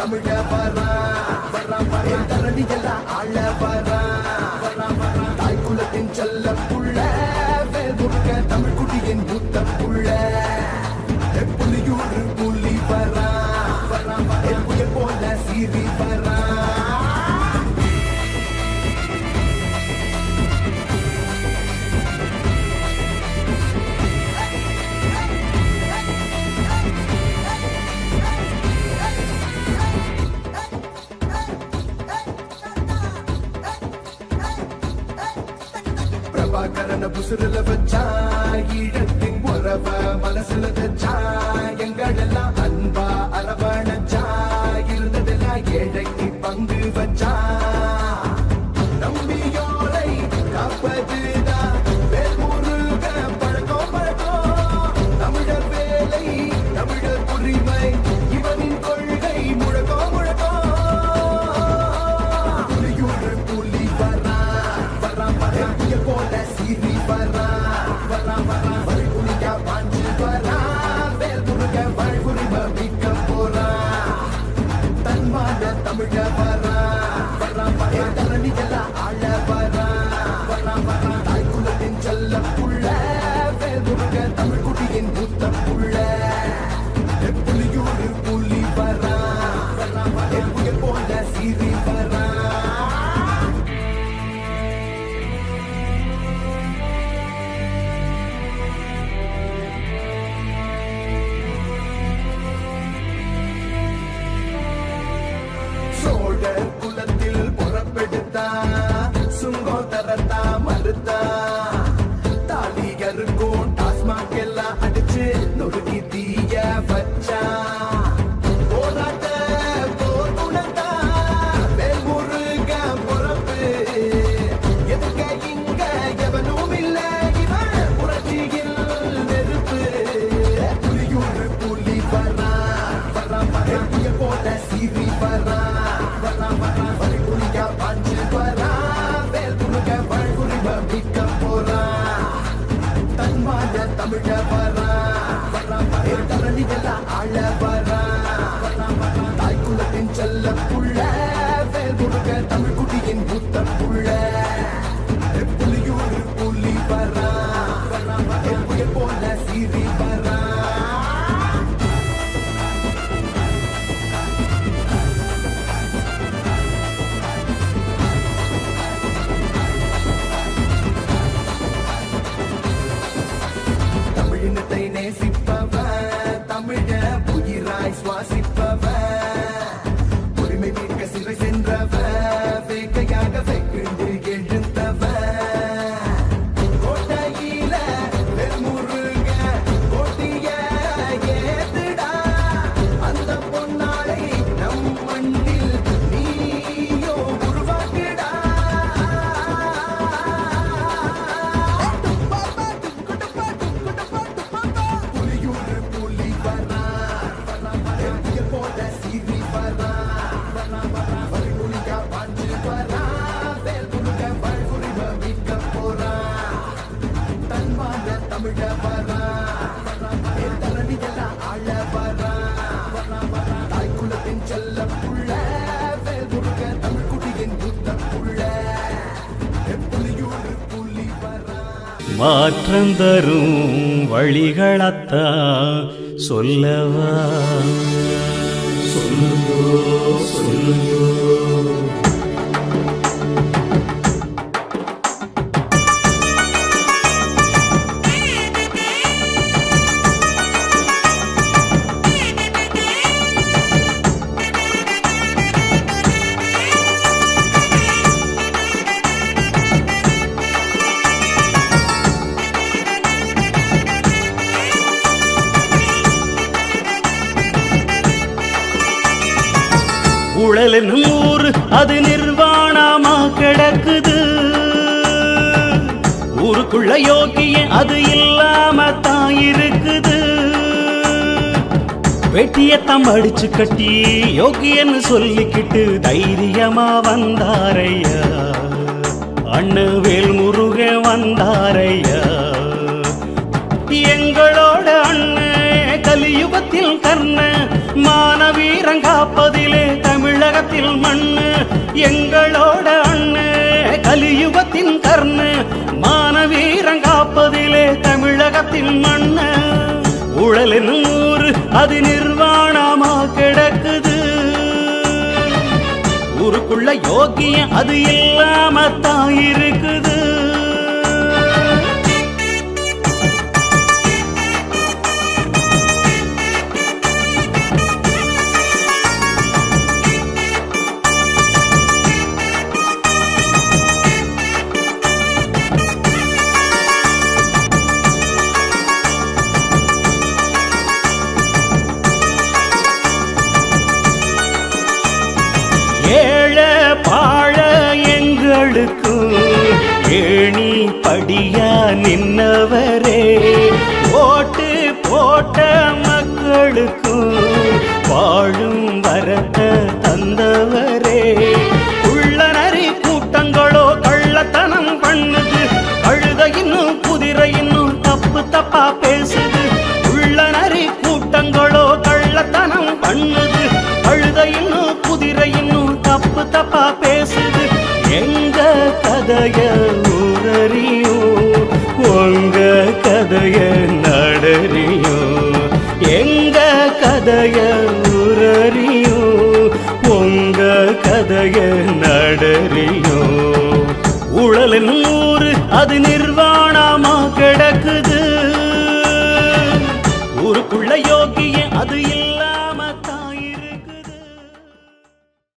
தமிழ வரா தரணி எல்லாம் ஆள வரா தாய் குலத்தின் செல்ல புள்ள வேல் முருக தமிழ் குடியின் மூத்த புள்ள புலியூர் புலி வரா புயல் போல சீறி வரா பிரபாகரன புசுரல வச்சா ஈழத்தின் உறவ மனசுல தச்சா எங்களெல்லாம் அன்பா அரவணைச்சா இருந்ததெல்லாம் ஏழைக்கு பங்கு வச்சா நம்பியோரை காப்பதுதான் வேல் முருக பழக்கம் பழக்கம் தமிழர் வேலை தமிழர் உரிமை இவனின் கொள்கை முழக்கம் முழக்கம் புலியூர் புலி வரா புயல் போல சீறி வரா வழிபுலியா பாஞ்சு வரா வேல் முருக வாழ்வுரிமை மிக்க போறா தன்மான தமிழ வரா தரணி எல்லாம் ஆள வரா தாய் குலத்தின் செல்ல புள்ள வேல் முருக தமிழ் குடியின் மூத்த புள்ள புலியூர் புலி வரா புயல் போல சீறி வரா சோழர் குலத்தில் புறப்பெடுத்தா சுங்கோதரத்தா மறுத்தா தாலிகருக்கும் டாஸ்மாக் எல்லாம் அடிச்சு நொறுக்கி தீய வச்சா போராட்ட போர் குணத்தா வேல் முருக பொறப்பு எதுக்க இங்க எவனும் இல்ல இவன் புரட்சியில் நெருப்பு புலியூர் புலி வரா புயல் போல சீறி வரா வழிபுலியா பாஞ்சு வரா வேல் முருக வாழ்வுரிமை மிக்க போறா தன்மான தமிழ வரா தரணி எல்லாம் ஆள வரா தாய் குலத்தின் செல்ல புள்ள வேல் முருக தமிழ் குடியின் மூத்த புள்ள புலியூர் புலி வரா புயல் போல சீறி வரா தமிழினத்தை நேசிப்பவன் தமிழ உயிராய் சுவாசிப்பவன் உரிமை மீட்க சிறை சென்றவன் வேட்கையாக வெகுண்டு எழுந்தவன் கோட்டையில வேல் முருக கோட்டிய ஏத்துடா அந்த பொன்னாளை நம் மண்ணில் நீயோ உருவாக்குடா புலியூர் புலி வரா புயல் போல சீறி வரா வழிபுலியா பாஞ்சு வரா வேல் முருக வாழ்வுரிமை மிக்க போறா தன்மான தமிழ வரா தரணி எல்லாம் ஆள வரா தாய் குலத்தின் செல்ல புள்ள வேல் முருக தமிழ் குடியின் மூத்த புள்ள புலியூர் புலி வரா மாற்றம் தரும் வழிகளத்தா சொல்லவா சொல்லுங்கோ சொல்லுங்கோ உழல் என்னும் ஊர் அது நிர்வாணமா கிடக்குது ஊருக்குள்ள யோகிய அது இல்லாம தான் இருக்குது வெட்டியத்தம் அடிச்சு கட்டி யோகியன்னு சொல்லிக்கிட்டு தைரியமா வந்தாரையா அண்ணு வேல் முருக வந்தாரையா எங்களோட அண்ணன் கலியுகத்தில் கர்ண மானவீரங்காப்பதிலே தமிழகத்தில் மண்ணு எங்களோட அண்ணு கலியுகத்தின் கர்ணு மானவீரம் காப்பதிலே தமிழகத்தின் மண்ணு ஊழல் என்னும் ஊரு அது நிர்வாணமா கிடக்குது ஊருக்குள்ள யோகியம் அது இல்லாம தான் இருக்குது ஏழ பாழ எங்களுக்கும் ஏணி படியா நின்னவரே ஓட்டு போட்ட மக்களுக்கும் வாழும் வரத்தை தந்தவரே உள்ளனரி கூட்டங்களோ கள்ளத்தனம் பண்ணுது கழுத இன்னும் குதிரை இன்னும் தப்பு தப்பா பேசுது உள்ளனரி கூட்டங்களோ கள்ளத்தனம் பண்ணுது கழுத இன்னும் குதிரை இன்னும் தப்பு தப்பா பேசுது எங்க கதைய ஊரறியும் உங்க கதைய நடறியும் எங்க கதைய ஊரறியும் உங்க கதைய